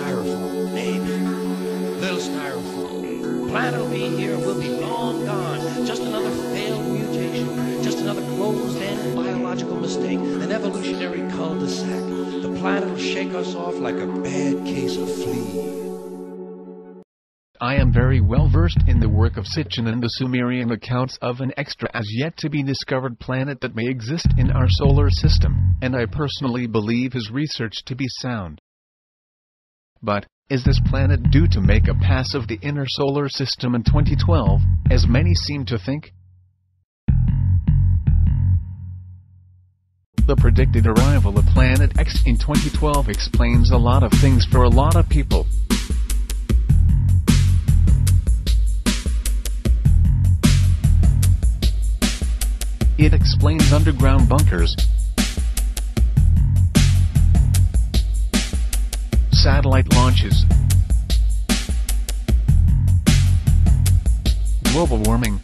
styrofoam, maybe. Little styrofoam. Planet will be here, we'll be long gone. Just another failed mutation. Just another closed-end biological mistake. An evolutionary cul-de-sac. The planet will shake us off like a bad case of flea. I am very well versed in the work of Sitchin and the Sumerian accounts of an extra as yet to be discovered planet that may exist in our solar system, and I personally believe his research to be sound. But, is this planet due to make a pass of the inner solar system in 2012, as many seem to think? The predicted arrival of Planet X in 2012 explains a lot of things for a lot of people. It explains underground bunkers, satellite launches, global warming,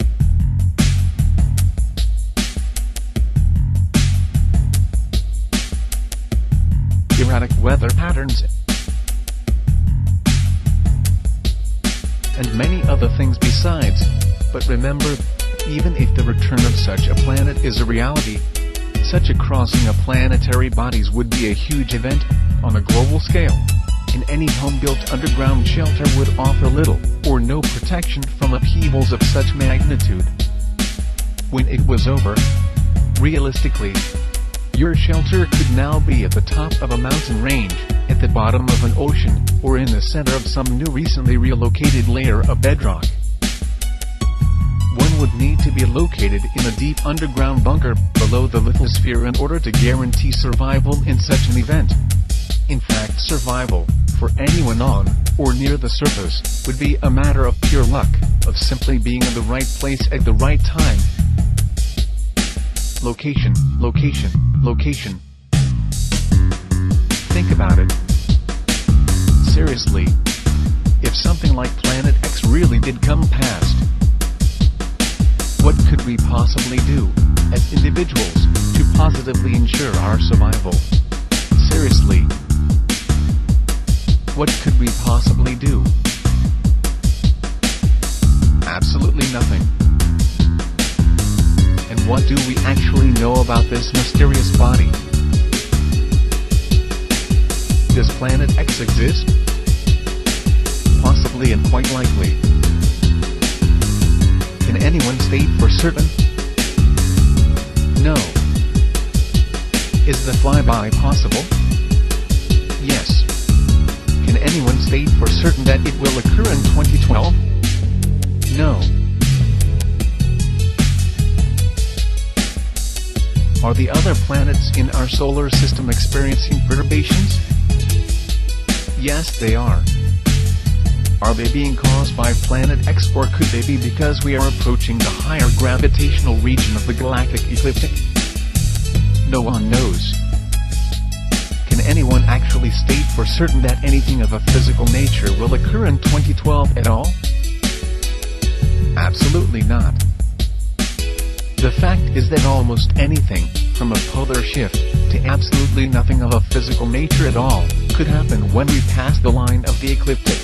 erratic weather patterns, and many other things besides. But remember, even if the return of such a planet is a reality, such a crossing of planetary bodies would be a huge event, on a global scale, and any home-built underground shelter would offer little, or no protection from upheavals of such magnitude. When it was over, realistically, your shelter could now be at the top of a mountain range, at the bottom of an ocean, or in the center of some new recently relocated layer of bedrock. One would need to be located in a deep underground bunker below the lithosphere in order to guarantee survival in such an event. In fact, survival, for anyone on, or near the surface, would be a matter of pure luck, of simply being in the right place at the right time. Location, location, location. Think about it. Seriously. If something like Planet X really did come past, what could we possibly do, as individuals, to positively ensure our survival? Seriously. What could we possibly do? Absolutely nothing. And what do we actually know about this mysterious body? Does Planet X exist? Possibly and quite likely. Can anyone state for certain? No. Is the flyby possible? Yes. Can anyone state for certain that it will occur in 2012? No. Are the other planets in our solar system experiencing perturbations? Yes, they are. Are they being caused by Planet X, or could they be because we are approaching the higher gravitational region of the galactic ecliptic? No one knows. Can anyone actually state for certain that anything of a physical nature will occur in 2012 at all? Absolutely not. The fact is that almost anything, from a polar shift, to absolutely nothing of a physical nature at all, could happen when we pass the line of the ecliptic.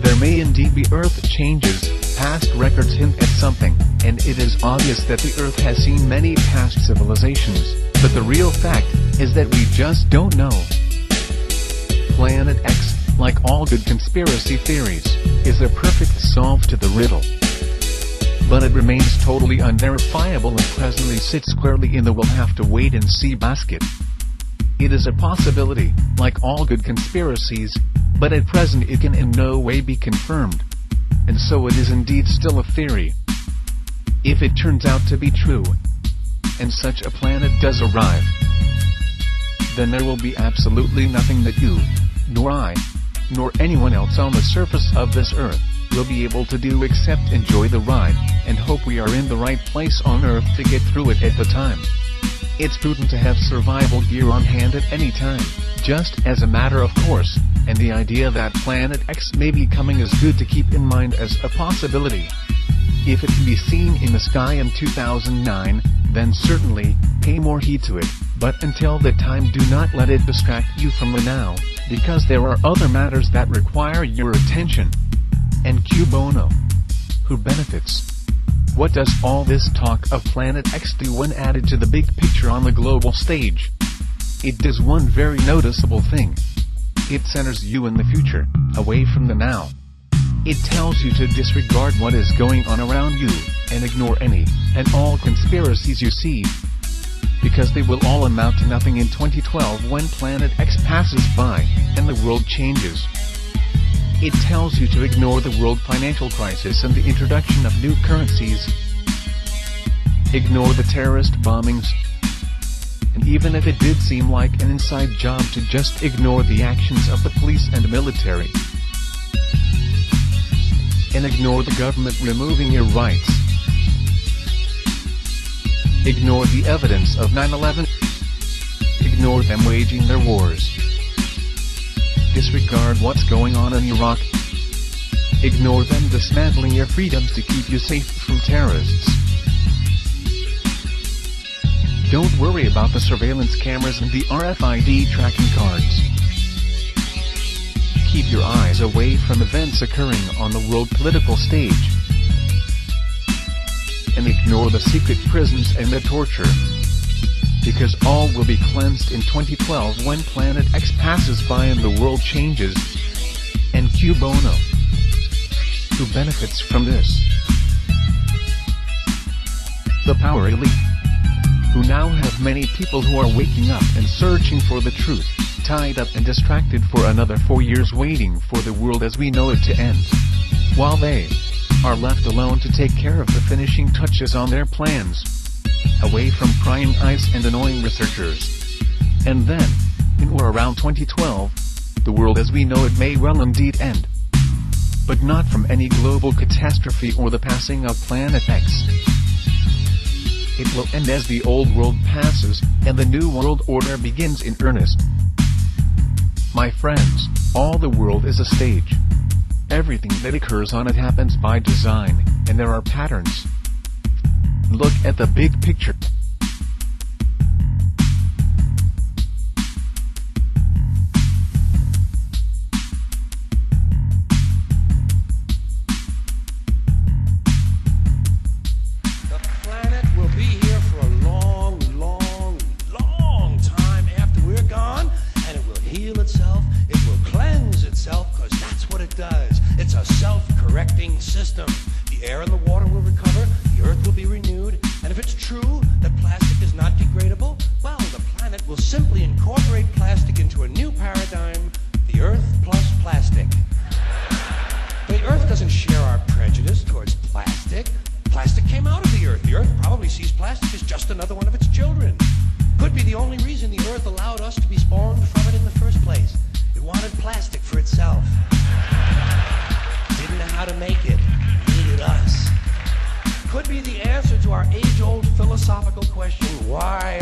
There may indeed be Earth changes, past records hint at something, and it is obvious that the Earth has seen many past civilizations, but the real fact is that we just don't know. Planet X, like all good conspiracy theories, is a perfect solve to the riddle. But it remains totally unverifiable and presently sits squarely in the we'll have to wait and see basket. It is a possibility, like all good conspiracies, but at present it can in no way be confirmed. And so it is indeed still a theory. If it turns out to be true, and such a planet does arrive, then there will be absolutely nothing that you, nor I, nor anyone else on the surface of this Earth, will be able to do except enjoy the ride, and hope we are in the right place on Earth to get through it at the time. It's prudent to have survival gear on hand at any time, just as a matter of course, and the idea that Planet X may be coming is good to keep in mind as a possibility. If it can be seen in the sky in 2009, then certainly, pay more heed to it, but until that time do not let it distract you from the now. because there are other matters that require your attention. And Q Bono. Who benefits? What does all this talk of Planet X do when added to the big picture on the global stage? It does one very noticeable thing. It centers you in the future, away from the now. It tells you to disregard what is going on around you, and ignore any and all conspiracies you see. Because they will all amount to nothing in 2012 when Planet X passes by, and the world changes. It tells you to ignore the world financial crisis and the introduction of new currencies. Ignore the terrorist bombings. And even if it did seem like an inside job, to just ignore the actions of the police and military. And ignore the government removing your rights. Ignore the evidence of 9/11. Ignore them waging their wars. Disregard what's going on in Iraq. Ignore them dismantling your freedoms to keep you safe from terrorists. Don't worry about the surveillance cameras and the RFID tracking cards. Keep your eyes away from events occurring on the world political stage. And ignore the secret prisons and the torture. Because all will be cleansed in 2012 when Planet X passes by and the world changes. And Q Bono. Who benefits from this? The power elite. Who now have many people who are waking up and searching for the truth, tied up and distracted for another 4 years waiting for the world as we know it to end. While they are left alone to take care of the finishing touches on their plans. Away from prying eyes and annoying researchers. And then, in or around 2012, the world as we know it may well indeed end. But not from any global catastrophe or the passing of Planet X. It will end as the old world passes, and the new world order begins in earnest. My friends, all the world is a stage. Everything that occurs on it happens by design, and there are patterns. Look at the big picture. The planet will be here for a long, long, long time after we're gone, and it will heal itself, it will cleanse itself, because that's what it does. It's a self-correcting system. The air and the water will recover, the earth will be renewed, and if it's true that plastic is not degradable, well, the planet will simply incorporate plastic into a new paradigm, the earth plus plastic. The earth doesn't share our prejudice towards plastic. Plastic came out of the earth. The earth probably sees plastic as just another one of its children. Could be the only reason the earth allowed us to be spawned from it in the first place. It wanted plastic for itself. Didn't know how to make it. Needed us. Could be the answer to our age-old philosophical question, why,